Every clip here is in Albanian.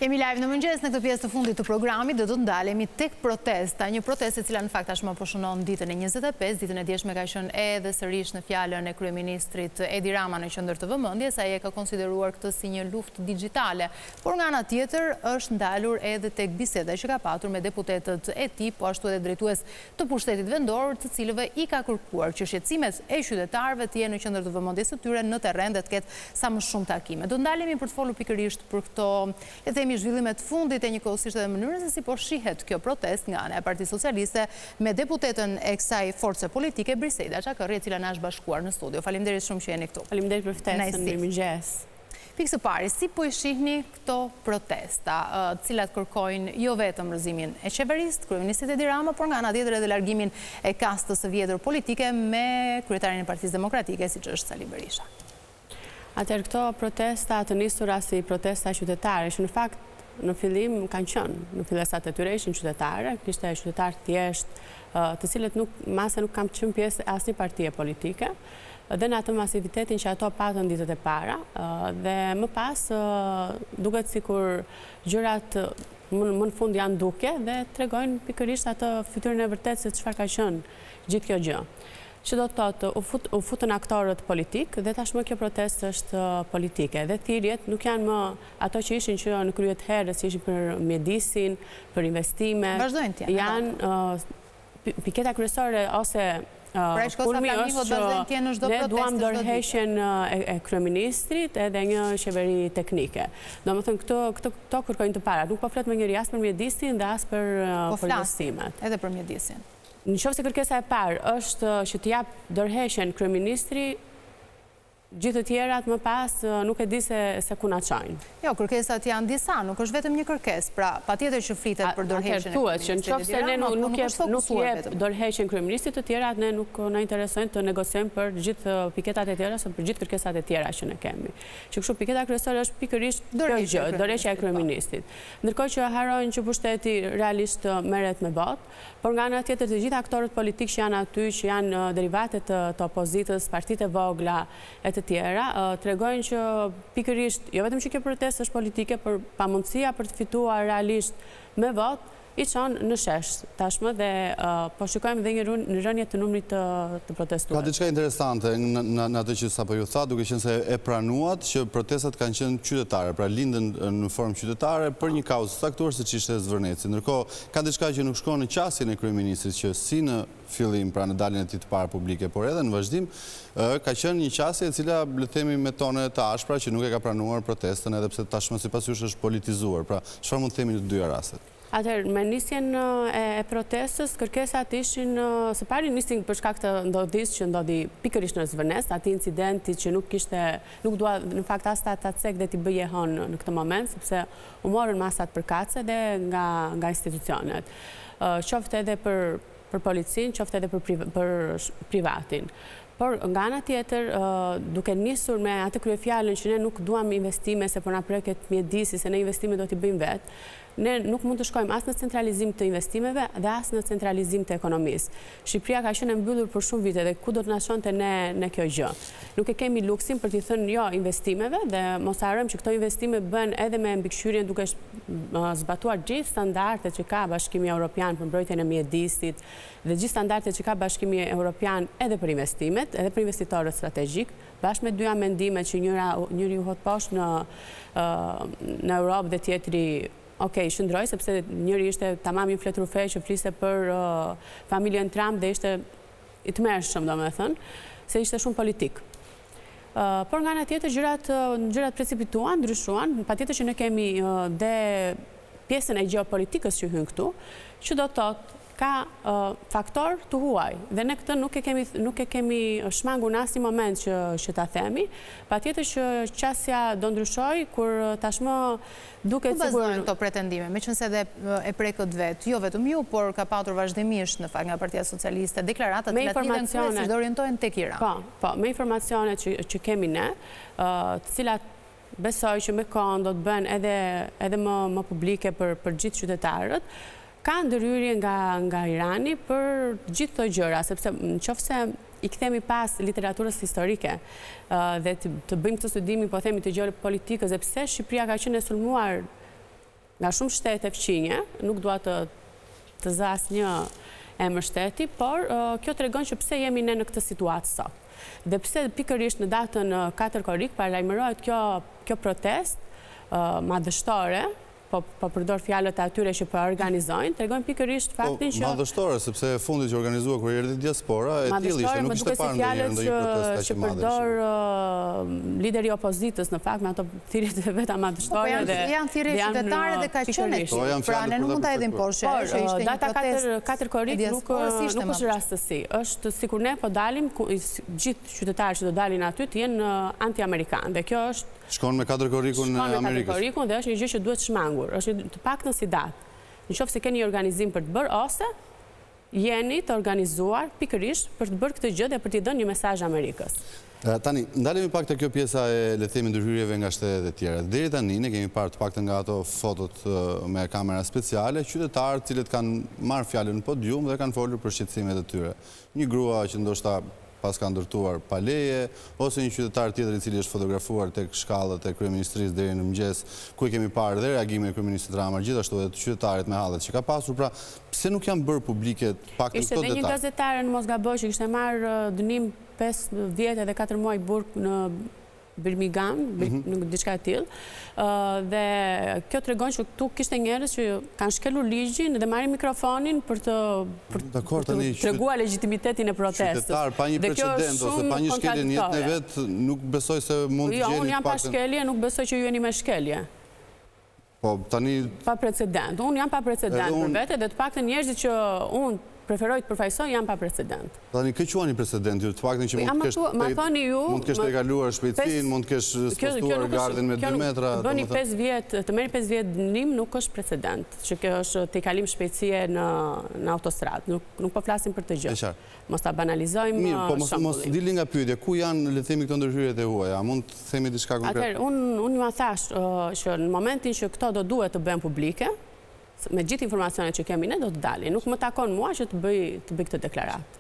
Jemi live në mëngjes në këtë pjesë të fundit të programit, do të ndalemi tek protesta, një protestë e cila në fakt tashmë po shënon ditën e 25, ditën e djeshme ka qenë edhe sërish në fjalën e kryeministrit Edi Rama në qendër të vëmendjes, ai e ka konsideruar këtë si një luftë digjitale. Por nga ana tjetër është ndalur edhe tek biseda që ka patur me deputetët e tij, po ashtu edhe drejtues të pushtetit vendor, të cilëve i ka kërkuar që shqetësimet e qytetarëve të jenë në qendër të vëmendjes së tyre në terren dhe të ketë sa më shumë takime. Do ndalemi për të folur pikërisht për këto, le të themi, zhvillimet fundit e njëkohësisht edhe mënyrën se si po shihet kjo protestë nga ana e Partisë Socialiste me deputetën e kësaj force politike Briseida Çakërri, e cila na është bashkuar në studio. Faleminderit shumë që jeni këtu. Faleminderit për ftesën. Mirëmëngjes. Pikë së pari, si po i shihni këto protesta, të cilat kërkojnë jo vetëm rrëzimin e qeverisë, kryeministit Edi Rama, por nga ana tjetër edhe largimin e kastës së vjetër politike me kryetarin e Partisë Demokratike, siç është Sali Berisha. Atëherë këto protesta të nisura si protesta qytetare, që në fakt në fillim kanë qenë, në fillesat e tyre ishin qytetare, kishte qytetarë thjesht, të cilët mase nuk kam qenë pjesë asnjë partie politike, dhe në atë masivitetin që ato patën ditët e para, dhe më pas duket sikur gjërat më në fund janë duke dhe tregojnë pikërisht atë fytyrën e vërtetë se çfarë ka qenë gjithë kjo gjë. Që do të thotë, u futën aktorët politik dhe tashmë kjo protestë është politike. Dhe thirrjet nuk janë më ato që ishin që në krye të herës, që ishin për mjedisin, për investime. Vazhdojnë të janë piketa kryesore ose kulmi është që ne duam dorëheqjen e kryeministrit edhe një qeveri teknike. Domethënë këto kërkojnë të parat. Nuk po flet më njëri as për mjedisin dhe as për investimet. Edhe për mjedisin. Në qoftë se kërkesa e parë është që të jap dorëheqjen kryeministri, gjithë të tjerat më pas nuk e di se ku na çojnë. Jo, kërkesat janë disa, nuk është vetëm një kërkesë. Pra, patjetër që flitet për dorëheqjen e kryeministrit. Që nëse ne nuk jep dorëheqjen kryeministrit, të tjerat ne nuk na interesojnë të negociojmë për gjithë piketat e tjera ose për gjithë kërkesat e tjera që ne kemi. Që kështu piketa kryesore është pikërisht kjo gjë, dorëheqja e kryeministrit. Ndërkohë që harrojnë që pushteti realisht merret me votë, por nga ana tjetër të gjithë aktorët politikë që janë aty, që janë derivate të opozitës, partitë e vogla e të tjera, tregojnë që pikërisht, jo vetëm që kjo protestë është politike, por pamundësia për të fituar realisht me votë, i çon në shesh tashmë dhe po shikojmë dhe një rënje të numrit të protestuar. Ka diçka interesante në atë që sapo ju tha, duke qenë se e pranuat që protestat kanë qenë qytetare, pra lindën në formë qytetare për një kauzë saktuar siç ishte Zvërneci. Ndërkohë, ka diçka që nuk shkon në qasjen e kryeministrit që si në fillim, pra në daljen e tij të parë publike, por edhe në vazhdim ka qenë një qasje e cila, le të themi, me tone të ashpra që nuk e ka pranuar protestën, edhe pse tashmë sipas jush është politizuar. Pra, çfarë mund të themi në të dyja rastet? Atëherë, me nisjen e protestës, kërkesat ishin, së pari nisin për shkak të ndodhisë që ndodhi pikërisht në Zvërnes, atij incidenti që nuk dua në fakt as ta cek dhe t'i bëje hënë në këtë moment, sepse u morën masat përkatëse dhe nga institucionet. Qoftë edhe për policinë, qoftë edhe për privatin. Por nga ana tjetër, duke nisur me atë kryefjalën që ne nuk duam investime se po na preket mjedisi, se ne investime do t'i bëjmë vetë, ne nuk mund të shkojmë as në centralizim të investimeve dhe as në centralizim të ekonomisë. Shqipëria ka qenë mbyllur për shumë vite dhe ku do të na çonte ne kjo gjë. Nuk e kemi luksin për t'i thënë jo investimeve dhe mos harrojmë që këto investime bën edhe me mbikëqyrjen duke zbatuar gjithë standardet që ka Bashkimi Evropian për mbrojtjen e mjedisit dhe gjithë standardet që ka Bashkimi Evropian edhe për investimet, edhe për investitorët strategjik, bashkë me dy amendime që njëri u hot poshtë në Europë dhe tjetri shëndroj, sepse njëri ishte tamam një fletrufe që fliste për familjen Trump dhe ishte i tmerrshëm, domethënë, se ishte shumë politik. Por nga ana tjetër gjërat precipituan, ndryshuan, patjetër që ne kemi dhe pjesën e gjeopolitikës që hyn këtu, që do të thotë ka faktor të huaj dhe ne këtë nuk e kemi shmangur në asnjë moment që ta themi, patjetër që qasja do ndryshoj kur tashmë duket sigur. Ku bazojnë këto pretendime, meqense edhe e prekët vetë, jo vetëm ju, por ka patur vazhdimisht në fakt nga Partia Socialiste deklaratat të kryesisht do orientohen tek Iran. Po, me informacionet që kemi ne, të cilat besoj që me kohën do të bën edhe më publike për gjithë qytetarët, ka ndërhyrje nga Irani për gjithë këto gjëra, sepse nëse i kthemi pas literaturës historike dhe të bëjmë këtë studimin, po themi të gjeopolitikës, dhe pse Shqipëria ka qenë e sulmuar nga shumë shtete fqinje, nuk dua të zas një emër shteti, por kjo tregon që pse jemi ne në këtë situatë sot. Dhe pse pikërisht në datën 4 korrik paralajmërohet kjo protestë madhështore, po përdor fjalët e atyre që po organizojnë, tregojnë pikërisht faktin që madhështore, sepse fundi që organizua kur erdhi diaspora, e tillë ishte, nuk ishte parë ndonjë protestë kaq e madhe. Përdor lideri i opozitës në fakt me ato thirrjet e veta madhështore dhe janë thirrje qytetare dhe ka qenë. Pra ne nuk mund ta hedhim poshtë që ishte një protestë. Data 4 korrik nuk është rastësi. Është sikur ne po dalim, gjithë qytetarët që do dalin aty të jenë anti-amerikanë. Dhe kjo është shkon me 4 korrikun e Amerikës. Shkon me 4 korrikun dhe është një gjë që duhet shmangur. Është të paktën si datë. Nëse keni një organizim për të bërë ose jeni të organizuar pikërisht për të bërë këtë gjë dhe për t'i dhënë një mesazh Amerikës. Tani, ndalemi pak te kjo pjesa e le të themi ndërhyrjeve nga shtetet e tjera. Deri tani ne kemi parë të paktën nga ato fotot me kamera speciale, qytetarë të cilët kanë marrë fjalën në podium dhe kanë folur për shqetësimet e tyre. Një grua që ndoshta pas ka ndërtuar pa leje, ose një qytetar tjetër i cili është fotografuar tek shkallët e kryeministrisë deri në mëngjes, ku kemi parë dhe reagimin e kryeministit Rama, gjithashtu edhe të qytetarit me hallet që ka pasur. Pra, pse nuk janë bërë publike pak në këto detaj? Ishte një gazetare në Mosgaboj që kishte marrë dënim 5 vjet edhe 4 muaj burg në Birmingham, nuk diçka e tillë. Dhe kjo tregon që këtu kishte njerëz që kanë shkelur ligjin dhe marrin mikrofonin për të treguar legitimitetin e protestës. Qytetar pa një precedent ose pa një shkelje në jetën e vet, nuk besoj se mund të gjeni. Jo, unë jam pa shkelje, nuk besoj që ju jeni me shkelje. Po tani pa precedent. Unë jam pa precedent për vete dhe të paktën njerëzit që unë preferoj të përfaqësoj janë pa precedent. Tani kë quani precedent, ju të paktën që mund të kesh tejkaluar shpejtësinë, mund të kesh spostuar gardhin me 2 metra. Bëni 5 vjet, të merri 5 vjet dënim nuk është precedent, që kjo është tejkalim shpejtësie në autostradë. Nuk po flasim për të gjë. Mos ta banalizojmë. Mirë, po mos dili nga pyetja, ku janë le të themi këto ndërhyrjet e huaja? Mund të themi diçka konkret? Atëherë, unë ju thash që në momentin që këto do duhet të bëhen publike, me gjithë informacionet që kemi ne do të dalin. Nuk më takon mua që të bëj këtë deklaratë.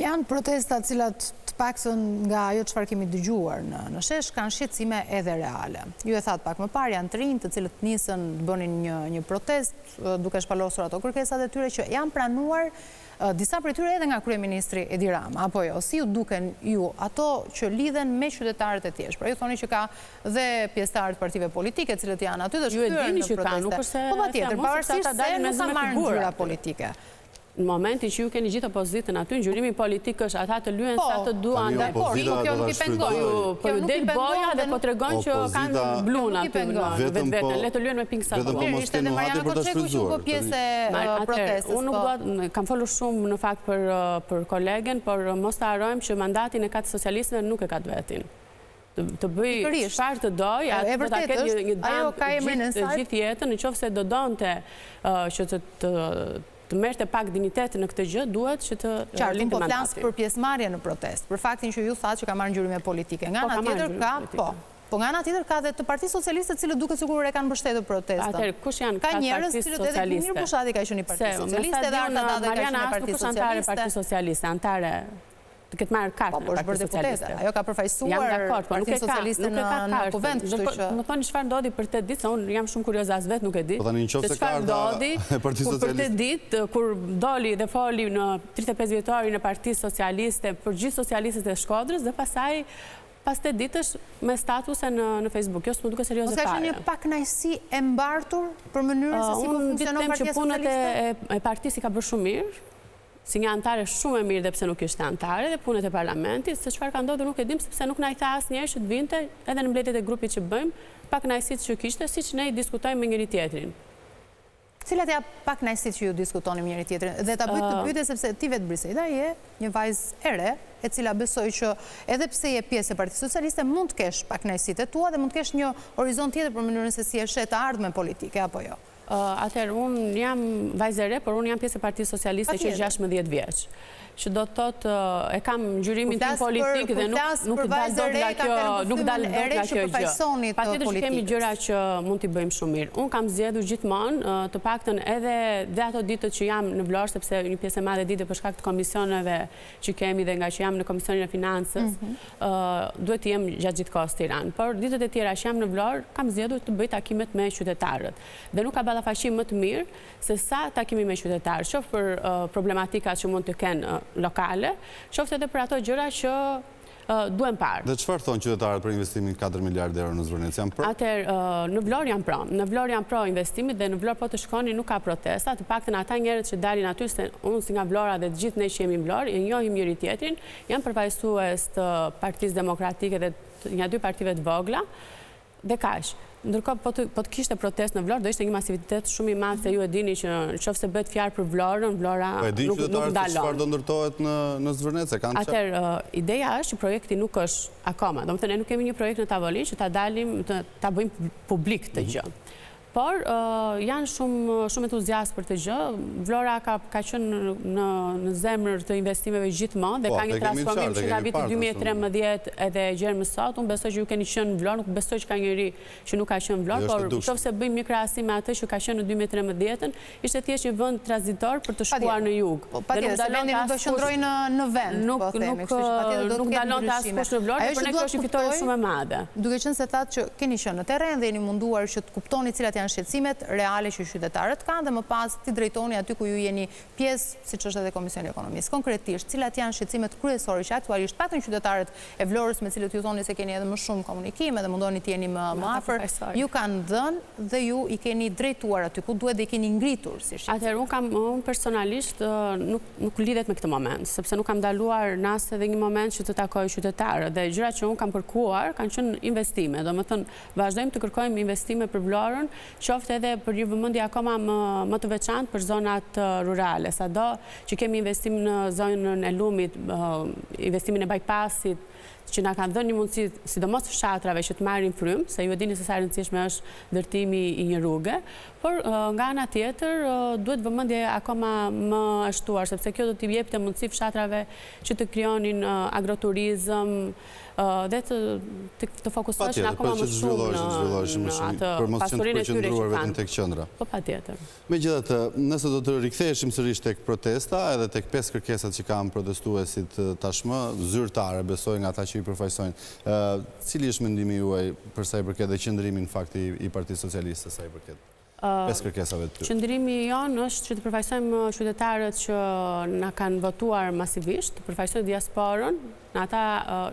Janë protestat cilat të paktën nga ajo çfarë kemi dëgjuar në shesh kanë shqetësime edhe reale. Ju e thatë pak më parë, janë të rinj të cilët nisën të bënin një protest duke shpalosur ato kërkesat e tyre që janë pranuar disa për tyre edhe nga kryeministri Edi Rama, apo jo, si ju duken ju ato që lidhen me qytetarët e thjeshtë. Pra ju thoni që ka dhe pjesëtarët partive politike, cilët janë aty dhe shkruajnë në proteste. Po patjetër, pavarësisht se nuk ka marrë ngjyra politike. Në momentin që ju keni gjithë opozitën aty, ngjyrimi politik është ata të lyen sa të duan. Kjo nuk i pengon. Po ju del boja dhe po tregon që kanë blun aty vetveten. Le të lyen me pink salon. Ishte edhe Mariana Koçeku që u bë pjesë protestës. Unë nuk dua, kam folur shumë në fakt për kolegen, por mos ta harrojmë që mandatin e ka të socialistëve nuk e ka vetin. Të bëj çfarë të doj, atë do ta ketë një dëm gjithë jetën, nëse do donte që të merrte pak dinjitet në këtë gjë, duhet që të lindë mandatin. Po flas për pjesëmarrje në protestë, për faktin që ju thatë që ka marrë ngjyrime politike. Nga ana tjetër ka, po nga ana tjetër ka dhe të Partisë Socialiste, të cilët duket sikur e kanë mbështetur protestën. Atëherë, kush janë ka njerëz të cilët edhe Mirë Bushati ka qenë i Partisë Socialiste dhe Arta Dada ka qenë i Partisë Socialiste. Partisë Socialiste, antare të këtë marrë kartë në Partisë Socialiste. Ajo ka përfaqësuar Partinë Socialiste në kuvend, kështu që më thoni çfarë ndodhi për 8 ditë, se unë jam shumë kurioze as vetë nuk e di. Po tani nëse ka ndodhi për 8 ditë kur doli dhe foli në 35 vjetorin e Partisë Socialiste për gjithë socialistët e Shkodrës dhe pastaj pas 8 ditësh me statuse në Facebook. Kjo s'më duket serioze fare. Ose është një pakënaqësi e mbartur për mënyrën se si po funksionon Partia Socialiste? Punët e partisë i ka bërë shumë mirë. Si një antare shumë e mirë dhe pse nuk ishte antare dhe punët e parlamentit, se çfarë ka ndodhur nuk e dim, sepse nuk na i tha asnjëherë që të vinte edhe në mbledhjet e grupit që bëjmë, pakënaqësitë që kishte, siç ne i diskutojmë me njëri tjetrin. Cilat janë pakënaqësitë që ju diskutoni me njëri tjetrin? Dhe ta bëj të pyetje sepse ti vetë Briseda je një vajzë e re, e cila besoj që edhe pse je pjesë e Partisë Socialiste mund të kesh pakënaqësitë tua dhe mund të kesh një horizont tjetër për mënyrën se si e shet të ardhmen politike apo jo. Atëherë, unë jam vajzë e re, por unë jam pjesë e Partisë Socialiste që 16 vjeç. që do të thotë e kam ngjyrimin tim politik dhe nuk dal dot nga kjo gjë. Patjetër që kemi gjëra që mund t'i bëjmë shumë mirë. Unë kam zgjedhur gjithmonë, të paktën edhe dhe ato ditët që jam në Vlorë, sepse një pjesë e madhe ditë për shkak të komisioneve që kemi dhe nga që jam në Komisionin e Financës, duhet të jem gjatë gjithë kohës Tiranë. Por ditët e tjera që jam në Vlorë, kam zgjedhur të bëj takimet me qytetarët. Dhe nuk ka ballafaqim më të mirë se sa takimi me qytetarë, qoftë për problematikat që mund të kenë lokale, qoftë edhe për ato gjëra që duhen parë. Dhe çfarë thonë qytetarët për investimin 4 miliardë euro në Zvërnec? Janë pro? Atëherë, në Vlorë janë pro. Në Vlorë janë pro investimit dhe në Vlorë po të shkoni nuk ka protesta, të paktën ata njerëzit që dalin aty, se unë si nga Vlora dhe të gjithë ne që jemi në Vlorë, e njohim njëri tjetrin, janë përfaqësues të Partisë Demokratike dhe një dy partive të vogla, dhe kaq. Ndërkohë, po të kishte protest në Vlorë, do ishte një masivitet shumë i madh, se ju e dini që nëse bëhet fjalë për Vlorën, Vlora nuk dalon. Çfarë do ndërtohet në Zvërnec? Atëherë, ideja është që projekti nuk është akoma. Domethënë, ne nuk kemi një projekt në tavolinë që ta dalim, ta bëjmë publik këtë gjë. Por janë shumë entuziast për të gjë. Vlora ka qenë në zemër të investimeve gjithmonë dhe ka një transformim që nga viti 2013 edhe gjerë më sot. Unë besoj që ju keni qenë në Vlorë, nuk besoj që ka njëri që nuk ka qenë në Vlorë, por nëse bëjmë një krahasim me atë që ka qenë në 2013, ishte thjesht një vend tranzitor për të shkuar në jug. Patjetër, se vendi nuk do qëndrojë në vend, po themi, kështu që patjetër do të ketë ndryshime. Në Vlorë, por ne kjo është një fitore shumë e madhe. Duke qenë se thatë që keni qenë në terren dhe jeni munduar që të kuptoni cilat janë shqetësimet reale që qytetarët kanë dhe më pas ti drejtoni aty ku ju jeni pjesë, siç është edhe Komisioni i Ekonomisë. Konkretisht, cilat janë shqetësimet kryesore që aktualisht paktën qytetarët e Vlorës me cilët ju thoni se keni edhe më shumë komunikim dhe mundoni të jeni më afër, ju kanë dhënë dhe ju i keni drejtuar aty ku duhet dhe i keni ngritur si shqetësim. Atëherë unë personalisht nuk lidhet me këtë moment, sepse nuk kam ndaluar nas edhe një moment që të takoj qytetarët dhe gjërat që unë kam kërkuar kanë qenë investime. Domethënë, vazhdojmë të kërkojmë investime për Vlorën, qoftë edhe për një vëmendje akoma më të veçantë për zonat rurale. Sado që kemi investim në zonën e Lumit, investimin e bypassit, që na kanë dhënë një mundësi, sidomos fshatrave, që të marrin frymë, se ju e dini se sa rëndësishme është ndërtimi i një rruge, por nga ana tjetër duhet vëmendje akoma më ashtuar, sepse kjo do t'i jepte mundësi fshatrave që të krijonin agroturizëm dhe të fokusohen akoma më shumë në atë pasurinë e tyre që kanë. Po patjetër. Megjithatë, nëse do të riktheheshim sërish tek protesta edhe tek 5 kërkesat që kanë protestuesit tashmë, zyrtare, besoj nga ata që i përfaqësojnë, cili është mendimi juaj për sa i përket dhe qëndrimin fakti i Partisë Socialiste sa i përket 5 kërkesave të tyre? Qëndrimi jonë është që të përfaqësojmë qytetarët që na kanë votuar masivisht, të përfaqësojmë diasporën, në ata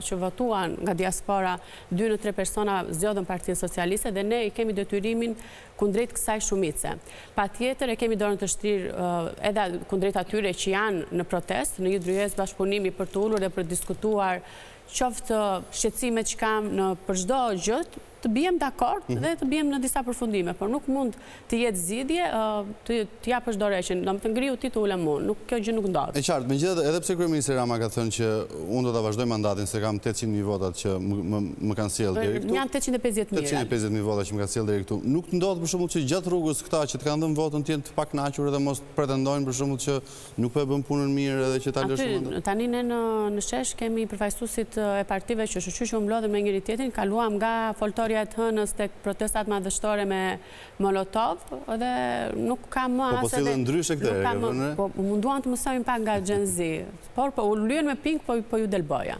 që votuan nga diaspora, 2 në 3 persona zgjodhen Partinë Socialiste dhe ne i kemi detyrimin kundrejt kësaj shumice. Patjetër e kemi dorën të shtrirë edhe kundrejt atyre që janë në protest, në një dryezë bashkëpunimi për të ulur dhe për të diskutuar qoftë shqetësimet që kam për çdo gjë, të bijem dakord dhe të bijem në disa përfundime, por nuk mund të jetë zgjidhje të japësh dorëshën, domethënë ngriu ti të ulem unë, kjo gjë nuk ndodh. E qartë, megjithatë edhe pse kryeministri Rama ka thënë që unë do ta vazhdoj mandatin se kam 800.000 votat që më kanë sjellë deri këtu. Janë 850.000. 850.000 vota që më kanë sjellë deri këtu. Nuk ndodh për shembull që gjatë rrugës këta që të kanë dhënë votën të jenë të pakënaqur dhe mos pretendojnë për shembull që nuk po e bën punën mirë edhe që ta lëshojnë mandatin. Tani ne në shesh kemi përfaqësuesit e partive që shoqëruan që mblodhen me njëri tjetrin, kaluam nga foltorja e hënës tek protestat madhështore me Molotov dhe nuk ka më as edhe ndryshe këtë. Po munduan të mësojmë pak nga Gen Z, por po u lyen me pink, po ju del boja.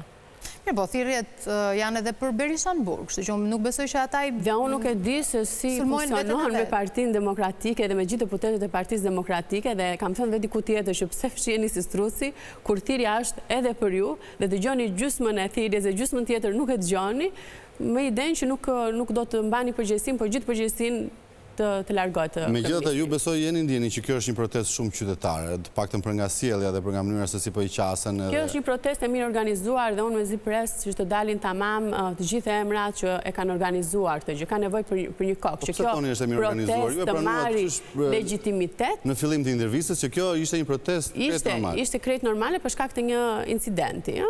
Mirë, po thirrjet janë edhe për Berishan Burg, kështu që unë nuk besoj që ata dhe unë nuk e di se si funksionon me Partinë Demokratike dhe me gjithë deputetët e Partisë Demokratike dhe kam thënë vetë diku tjetër që pse fshiheni si struci, kur thirrja është edhe për ju dhe dëgjoni gjysmën e thirrjes dhe gjysmën tjetër nuk e dëgjoni, me idenë që nuk do të mbani përgjegjësinë, por gjithë përgjegjësinë të largohet. Megjithatë ju besoj jeni ndjeni që kjo është një protestë shumë qytetare, të paktën për nga sjellja dhe për nga mënyra se si po i qasen. Kjo është një protestë e mirë organizuar dhe unë mezi pres që të dalin tamam të gjithë emrat që e kanë organizuar këtë gjë. Ka nevojë për një kohë që kjo protestë të marrë legjitimitet. Në fillim të intervistës që kjo ishte një protestë krejt normale. Ishte krejt normale për shkak të një incidenti,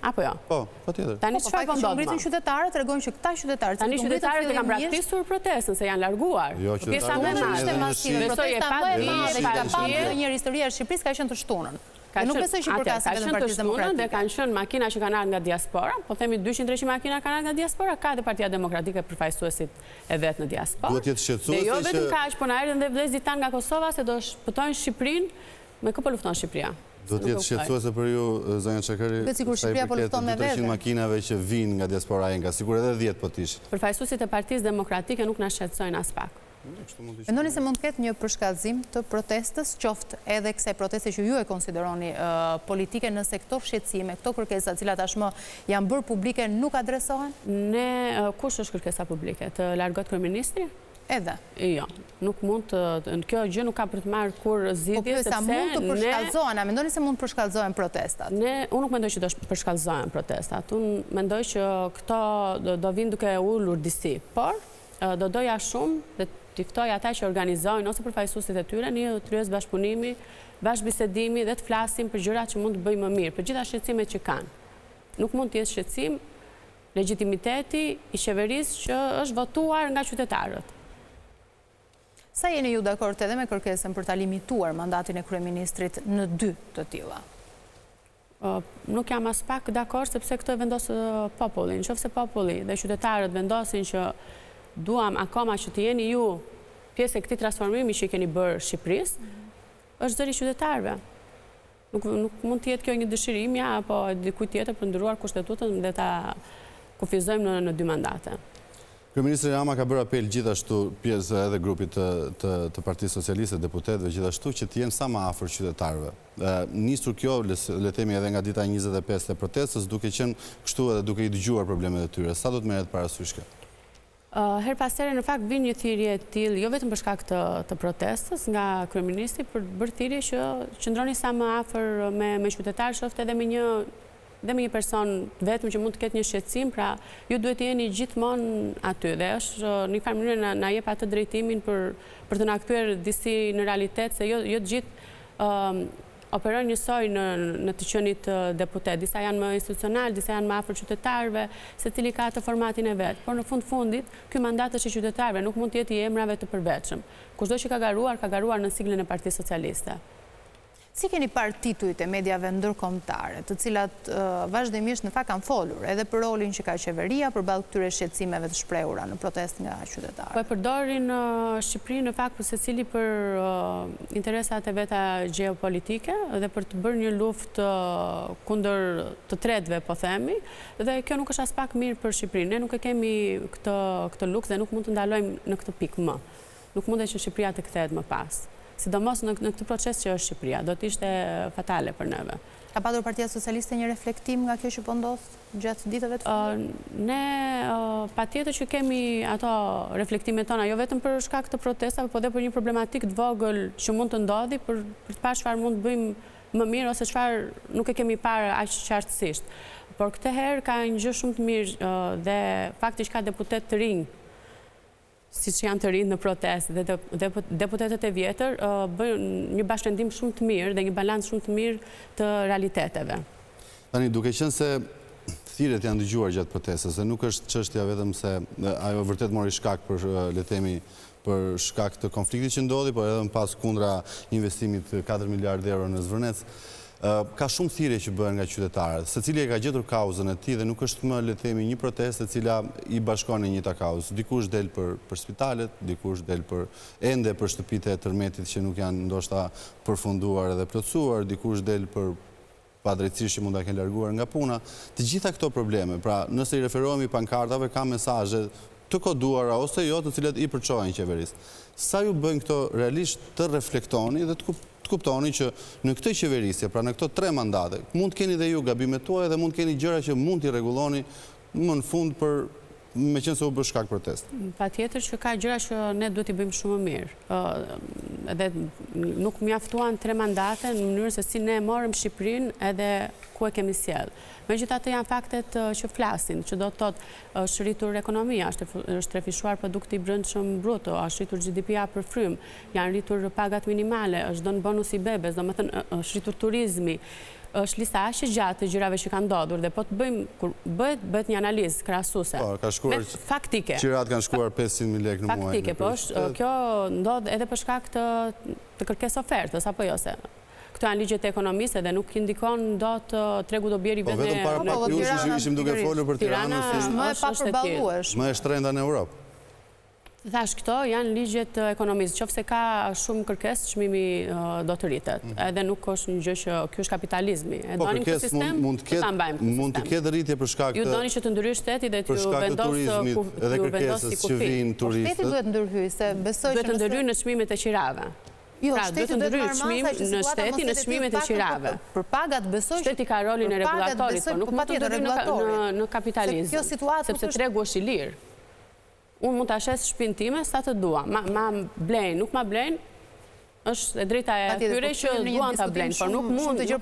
apo jo? Po, patjetër. Tani çfarë po ndodh? Ngritin qytetarët, tregojnë që këta qytetarë tani qytetarët e kanë braktisur protestën se janë larguar. Pjesa më e madhe masive, protesta më e madhe që ka pasur në një histori e Shqipërisë ka qenë të shtunën. Nuk besoj që përkasin vetëm Partisë Demokratike. Dhe kanë qenë makina që kanë ardhur nga diaspora, po themi 200-300 makina kanë ardhur nga diaspora, ka dhe Partia Demokratike përfaqësuesit e vet në diasporë. Duhet jetë shqetësuese dhe jo vetëm kaq, po na erdhën dhe vëllezërit tanë nga Kosova se do shpëtojnë Shqipërinë, me kë po lufton Shqipëria. Duhet jetë shqetësuese për ju, zonja Çakëri, sa i përket 200 makinave që vinë nga diaspora enga, sikur edhe 10 po tish. Përfaqësuesit e Partisë Demokratike nuk na shqetësojnë as pak. Mendoni se mund të ketë një përshkallëzim të protestës, qoftë edhe kësaj proteste që ju e konsideroni politike, nëse këto shqetësime, këto kërkesa të cilat tashmë janë bërë publike nuk adresohen? Kush është kërkesa publike? Të largohet kryeministri? Edhe? Jo, nuk mund të... Kjo gjë nuk ka për të marrë kur zgjidhje, sepse... Po mund të përshkallëzohen, a mendoni se mund të përshkallëzohen protestat? Unë nuk mendoj që do përshkallëzohen protestat. Unë mendoj që këto do vinë duke ulur disi, por do doja shumë dhe t'i ftoj ata që organizojnë ose përfaqësuesit e tyre një tryezë bashkëpunimi, bashkëbisedimi dhe të flasim për gjërat që mund të bëjmë më mirë, për gjitha shqetësimet që kanë. Nuk mund të jetë shqetësim legitimiteti i qeverisë që është votuar nga qytetarët. Sa jeni ju dakord edhe me kërkesën për ta limituar mandatin e kryeministrit në 2 të tilla? Nuk jam as pak dakord sepse këto e vendos populli. Nëse populli dhe qytetarët vendosin që duam akoma që të jeni ju pjesë e këtij transformimi që keni bërë Shqipërisë, është zëri i qytetarëve. Nuk mund të jetë kjo një dëshirë imja apo dikujt tjetër për ndryruar kushtetutën dhe ta kufizojmë në 2 mandate. Kryeministri Rama ka bërë apel gjithashtu pjesë edhe grupit të Partisë Socialiste, deputetëve gjithashtu që të jenë sa më afër qytetarëve. Nisur kjo, le themi edhe nga dita 25 e protestës, duke qenë kështu edhe duke i dëgjuar problemet e tyre. Sa do të merret parasysh kjo? Her pas here në fakt vjen një thirrje e tillë, jo vetëm për shkak të protestës nga kryeministri, për bërë thirrje që qëndroni sa më afër me qytetarë, shoftë edhe me një person vetëm që mund të ketë një shqetësim, pra ju duhet të jeni gjithmonë aty dhe është në një farë mënyrë na jep atë drejtimin për të na kthyer disi në realitet, se jo të gjithë operojnë njësoj në të qenit deputet. Disa janë më institucional, disa janë më afër qytetarëve, secili ka atë formatin e vet. Por në fundit, ky mandat është i qytetarëve, nuk mund të jetë i emrave të përvetshëm. Kushdo që ka garuar në siglën e Partisë Socialiste. Si keni parë titujt e mediave ndërkombëtare, të cilat vazhdimisht në fakt kanë folur edhe për rolin që ka qeveria përballë këtyre shqetësimeve të shprehura në protestë nga qytetarët? Po e përdorin Shqipërinë në fakt për secili për interesat e veta gjeopolitike dhe për të bërë një luftë kundër të tretëve, po themi, dhe kjo nuk është as pak mirë për Shqipërinë. Ne nuk e kemi këtë luks dhe nuk mund të ndalojmë në këtë pikë më. Nuk mundet që Shqipëria të kthehet më pas. Sidomos në këtë proces që është Shqipëria, do të ishte fatale për neve. Ka patur Partia Socialiste një reflektim nga kjo që po ndodh gjatë ditëve të fundit? Ne patjetër që kemi ato reflektimet tona, jo vetëm për shkak të protestave, por edhe për një problematik të vogël që mund të ndodhi, për të parë çfarë mund të bëjmë më mirë ose çfarë nuk e kemi parë aq qartësisht. Por këtë herë ka një gjë shumë të mirë dhe fakti që ka deputet të rinj, siç janë të rinë në protestë dhe deputetët e vjetër bëjnë një bashkëndim shumë të mirë dhe një balancë shumë të mirë të realiteteve. Tani, duke qenë se thirrjet janë dëgjuar gjatë protestës dhe nuk është çështja vetëm se ajo vërtet mori shkak për le të themi për shkak të konfliktit që ndodhi, por edhe më pas kundra investimit 4 miliardë euro në Zvërnec. Ka shumë thirrje që bëhen nga qytetarët, secili e ka gjetur kauzën e tij dhe nuk është më le të themi një protestë e cila i bashkon në një kauzë. Dikush del për spitalet, dikush del ende për shtëpitë e tërmetit që nuk janë ndoshta përfunduar edhe plotësuar, dikush del për padrejtësisht që mund ta kenë larguar nga puna. Të gjitha këto probleme, pra nëse i referohemi pankartave, ka mesazhe të koduara ose jo të cilat i përçojnë qeverisë. Sa ju bëjnë këto realisht të reflektoni dhe të kuptoni që në këtë qeverisje, pra në këto 3 mandate, mund të keni dhe ju gabimet tuaja dhe mund të keni gjëra që mund t'i rregulloni më në fund për me qenë se u bërë shkak protest. Patjetër që ka gjëra që ne duhet i bëjmë shumë më mirë. Edhe nuk mjaftuan 3 mandate në mënyrë se si ne morëm Shqipërinë edhe ku e kemi sjell. Megjithatë janë faktet që flasin, që do të thotë është rritur ekonomia, është refishuar produkti i brendshëm bruto, është rritur GDP-ja për frymë, janë rritur pagat minimale, është dhënë bonus i bebes, domethënë është rritur turizmi. Është lista aq e gjatë të gjërave që kanë ndodhur dhe po të bëjmë kur bëhet një analizë krahasuese. Po, ka shkuar faktike. Qirat kanë shkuar 500.000 lekë në muaj. Faktike, po kjo ndodh edhe për shkak të kërkesë ofertës apo jo se. këto janë ligjet e ekonomisë dhe nuk indikon do të tregu do bjeri vetë. Po vetëm para pak ju ishim duke folur për Tiranën si më e papërballueshme. Më e shtrenjta në Europë. Thash, këto janë ligjet e ekonomisë, qofse ka shumë kërkesë, çmimi do të rritet. Edhe nuk është një gjë që ky është kapitalizmi. E donim këtë sistem, ta mbajmë këtë sistem. Mund të ketë rritje për shkak të... Ju doni që të ndryshë shteti dhe të turizmit edhe kërkesës që vinë turistët. Shteti duhet ndërhyjë, se besoj që... Duhet të ndërhyjë në çmimet e qirave. Jo, shteti duhet të ndërhyjë në shteti në çmimet e qirave. Për pagat besoj... Shteti ka rolin e regulatorit, por nuk mund të ndërhyjë në kapitalizm, sepse tregu është i lirë. Unë mund të ashes shpinë time sa të dua. Ma blejnë, nuk ma blejnë, është e drejta e tyre që duan të blejnë, por nuk mund ju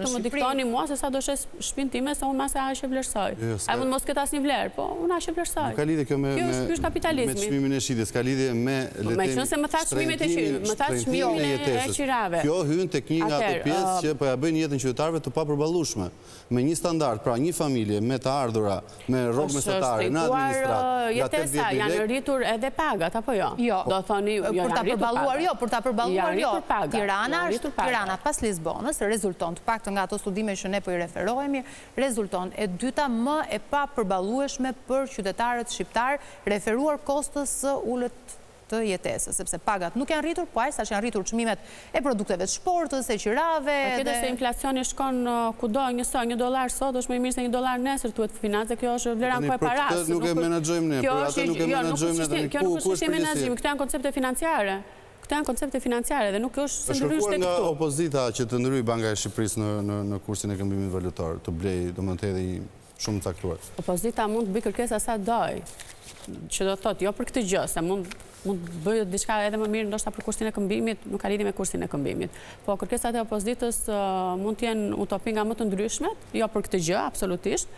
të më diktoni mua se sa do shes shpinë time, se unë ma se ashe vlerësoj. A mund mos këtë asë një vlerë, po unë ashe vlerësoj. Nuk ka lidhje kjo me çmimin e shitjes, ka lidhje me shtrimin e qirave. Kjo hyn tek një nga ato pjesë që po ja bëjnë jetën qytetarëve të papërballueshme. Me një standard, pra një familje me të ardhura, me rrogë mesatare, në administratë, jetesa, janë rritur edhe pagat, apo jo? Jo. Do thoni, për ta përballuar jo. Tirana pas Lisbonës rezulton, të paktën nga ato studime që ne po i referohemi, rezulton e dyta më e pa përballueshme për qytetarët shqiptar, referuar kostës së ullët të jetesës, sepse pagat nuk janë rritur, po aq sa që janë rritur çmimet e produkteve të shportës, e qirave. Këtë se inflacioni shkon kudo, $1 sot është më i mirë se $1 nesër, tuhet finance, kjo është vlera ku e parasë. Këtë nuk e menaxhojmë ne, për atë nuk e menaxhojmë ne. Kjo nuk është menaxhim, këto janë koncepte financiare. Këto janë koncepte financiare dhe nuk është se ndryshë tek këtu. Nga opozita që të ndryjë Banka e Shqipërisë në kursin e këmbimit valutar, të blej, domethënë edhe shumë caktuar. Opozita mund të bëjë kërkesa sa doj, që do të thotë, jo për këtë gjë, se mund bëjë diçka edhe më mirë ndoshta për kursin e këmbimit, nuk ka lidhje me kursin e këmbimit. Po kërkesat e opozitës mund të jenë utopi nga më të ndryshmet, jo për këtë gjë, absolutisht,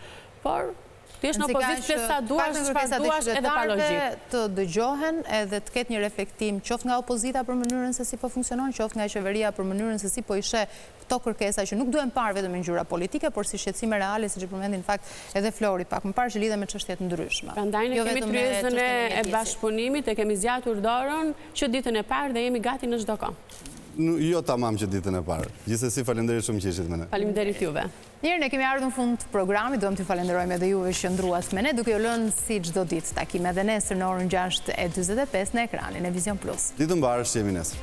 por ti është në opozitë se sa duash, çfarë duash edhe pa logjikë. Të dëgjohen edhe të ketë një reflektim qoftë nga opozita për mënyrën se si po funksionon, qoftë nga qeveria për mënyrën se si po i sheh këto kërkesa që nuk duhen parë vetëm në ngjyra politike, por si shqetësime reale, siç e përmendi në fakt edhe Flori pak më parë, që lidhen me çështje të ndryshme. Prandaj ne kemi tryezën e bashkëpunimit, e kemi zgjatur dorën që ditën e parë dhe jemi gati në çdo kohë. Jo tamam që ditën e parë. Gjithsesi faleminderit shumë që ishit me ne. Faleminderit juve. Mirë, ne kemi ardhur në fund të programit, duam t'ju falenderojmë edhe juve që ndruas me ne, duke ju lënë si çdo ditë takime edhe nesër në orën 6:45 në ekranin e Vision Plus. Ditë mbarë, jemi nesër.